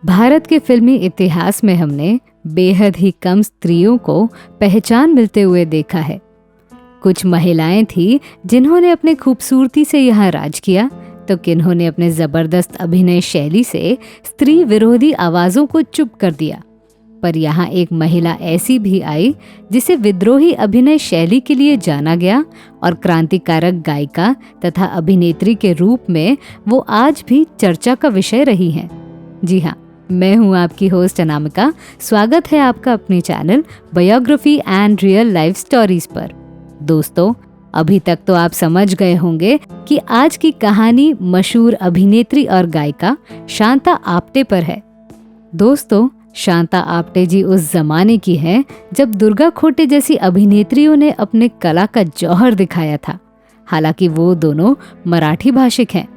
भारत के फिल्मी इतिहास में हमने बेहद ही कम स्त्रियों को पहचान मिलते हुए देखा है। कुछ महिलाएं थी जिन्होंने अपने खूबसूरती से यहाँ राज किया, तो किन्होंने अपने जबरदस्त अभिनय शैली से स्त्री विरोधी आवाजों को चुप कर दिया। पर यहाँ एक महिला ऐसी भी आई जिसे विद्रोही अभिनय शैली के लिए जाना गया और क्रांतिकारक गायिका तथा अभिनेत्री के रूप में वो आज भी चर्चा का विषय रही हैं। जी हाँ, मैं हूँ आपकी होस्ट अनामिका। स्वागत है आपका अपने channel biography and real life stories पर। दोस्तों, अभी तक तो आप समझ गए होंगे कि आज की कहानी मशहूर अभिनेत्री और गायिका शांता आप्टे पर है। दोस्तों, शांता आप्टे जी उस जमाने की हैं जब दुर्गा खोटे जैसी अभिनेत्रियों ने अपने कला का जौहर दिखाया था। हालांकि वो दोनों मराठी भाषिक हैं।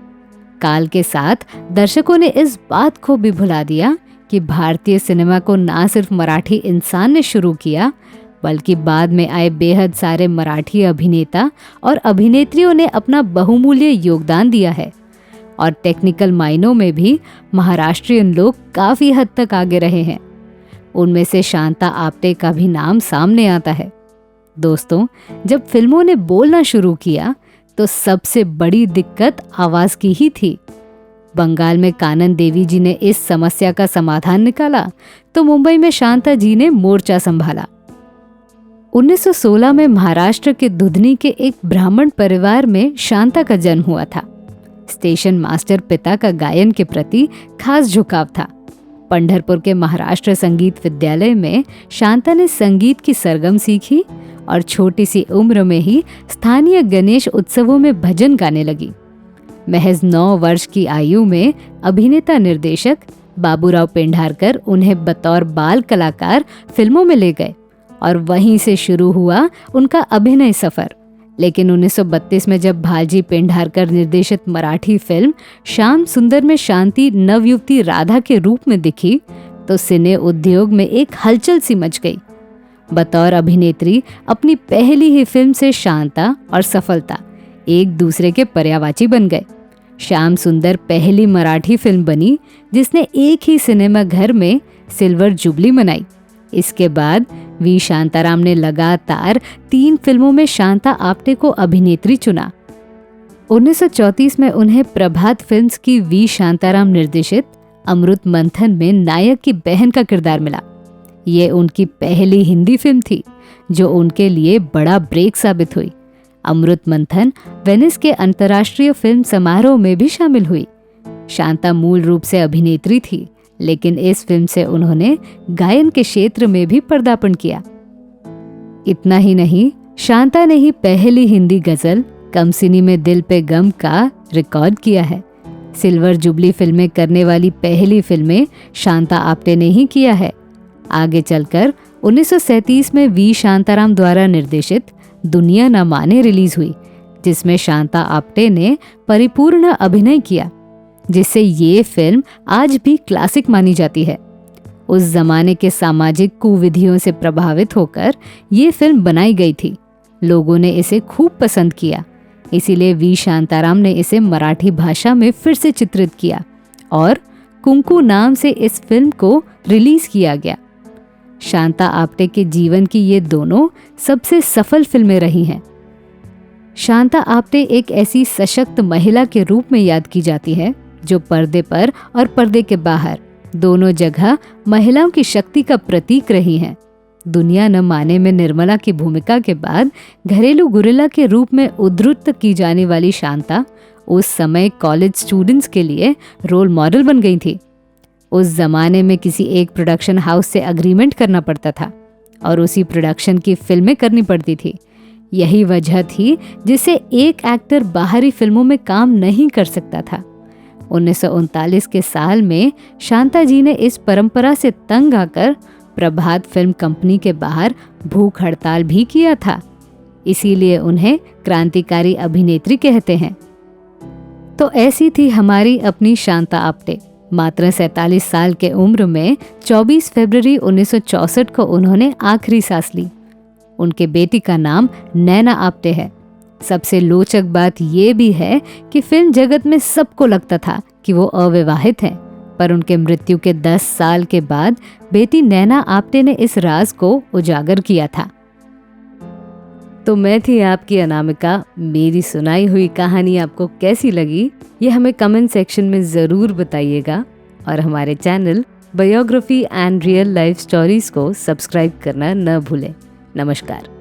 काल के साथ दर्शकों ने इस बात को भी भुला दिया कि भारतीय सिनेमा को ना सिर्फ मराठी इंसान ने शुरू किया, बल्कि बाद में आए बेहद सारे मराठी अभिनेता और अभिनेत्रियों ने अपना बहुमूल्य योगदान दिया है। और टेक्निकल मायनों में भी महाराष्ट्रियन लोग काफी हद तक आगे रहे हैं। उनमें से शांता आप्टे का भी नाम सामने आता है। दोस्तों, जब फिल्मों ने बोलना शुरू किया तो सबसे बड़ी दिक्कत आवाज की ही थी। बंगाल में कानन देवी जी ने इस समस्या का समाधान निकाला तो मुंबई में शांता जी ने मोर्चा संभाला। 1916 में महाराष्ट्र के दुधनी के एक ब्राह्मण परिवार में शांता का जन्म हुआ था। स्टेशन मास्टर पिता का गायन के प्रति खास झुकाव था। पंढरपुर के महाराष्ट्र संगीत विद्यालय में शांता ने संगीत की सरगम सीखी और छोटी सी उम्र में ही स्थानीय गणेश उत्सवों में भजन गाने लगी। महज 9 वर्ष की आयु में अभिनेता निर्देशक बाबूराव पेंढारकर उन्हें बतौर बाल कलाकार फिल्मों में ले गए और वहीं से शुरू हुआ उनका अभिनय सफर। लेकिन 1932 में जब भालजी पेंढारकर निर्देशित मराठी फिल्म श्याम सुंदर में शांति नवयुवती राधा के रूप में दिखी तो सिने उद्योग में एक हलचल सी मच गई। बतौर अभिनेत्री अपनी पहली ही फिल्म से शांता और सफलता एक दूसरे के पर्यायवाची बन गए। श्याम सुंदर पहली मराठी फिल्म बनी जिसने एक ही सिनेमा घर में सिल्वर जुबली मनाई। इसके बाद वी शांताराम ने लगातार 3 फिल्मों में शांता आप्टे को अभिनेत्री चुना। 1934 में उन्हें प्रभात फिल्म्स की वी शांताराम निर्देशित अमृत मंथन में नायक की बहन का किरदार मिला। ये उनकी पहली हिंदी फिल्म थी जो उनके लिए बड़ा ब्रेक साबित हुई। अमृत मंथन वेनिस के अंतर्राष्ट्रीय फिल्म समारोह में भी शामिल हुई। शांता मूल रूप से अभिनेत्री थी, लेकिन इस फिल्म से उन्होंने गायन के क्षेत्र में भी पदार्पण किया। इतना ही नहीं, शांता ने ही पहली हिंदी गजल कमसिनी में दिल पे गम का रिकॉर्ड किया है। सिल्वर जुबली फिल्में करने वाली पहली फिल्में शांता आप्टे ने ही किया है। आगे चलकर 1937 में वी शांताराम द्वारा निर्देशित दुनिया न माने रिलीज हुई, जिसमें शांता आप्टे ने परिपूर्ण अभिनय किया, जिससे ये फिल्म आज भी क्लासिक मानी जाती है। उस जमाने के सामाजिक कुविधियों से प्रभावित होकर ये फिल्म बनाई गई थी। लोगों ने इसे खूब पसंद किया, इसीलिए वी शांताराम ने इसे मराठी भाषा में फिर से चित्रित किया और कुंकू नाम से इस फिल्म को रिलीज किया गया। शांता आप्टे के जीवन की ये दोनों सबसे सफल फिल्में रही हैं। शांता आप्टे एक ऐसी सशक्त महिला के रूप में याद की जाती है जो पर्दे पर और पर्दे के बाहर दोनों जगह महिलाओं की शक्ति का प्रतीक रही हैं। दुनिया न माने में निर्मला की भूमिका के बाद घरेलू गुरिल्ला के रूप में उद्धृत की जाने वाली शांता उस समय कॉलेज स्टूडेंट्स के लिए रोल मॉडल बन गई थी। उस जमाने में किसी एक प्रोडक्शन हाउस से अग्रीमेंट करना पड़ता था और उसी प्रोडक्शन की फिल्में करनी पड़ती थी। यही वजह थी जिससे एक एक्टर बाहरी फिल्मों में काम नहीं कर सकता था। 1939 के साल में शांता जी ने इस परंपरा से तंग आकर प्रभात फिल्म कंपनी के बाहर भूख हड़ताल भी किया था। इसीलिए उन्हें क्रांतिकारी अभिनेत्री कहते हैं। तो ऐसी थी हमारी अपनी शांता आप्टे। मात्र 47 साल के उम्र में 24 फरवरी 1964 को उन्होंने आखिरी सांस ली। उनके बेटी का नाम नैना आप्टे है। सबसे रोचक बात यह भी है कि फिल्म जगत में सबको लगता था कि वो अविवाहित हैं, पर उनके मृत्यु के 10 साल के बाद बेटी नैना आप्टे ने इस राज को उजागर किया था। तो मैं थी आपकी अनामिका। मेरी सुनाई हुई कहानी आपको कैसी लगी ये हमें कमेंट सेक्शन में ज़रूर बताइएगा और हमारे channel biography and real life stories को सब्सक्राइब करना न भूलें। नमस्कार।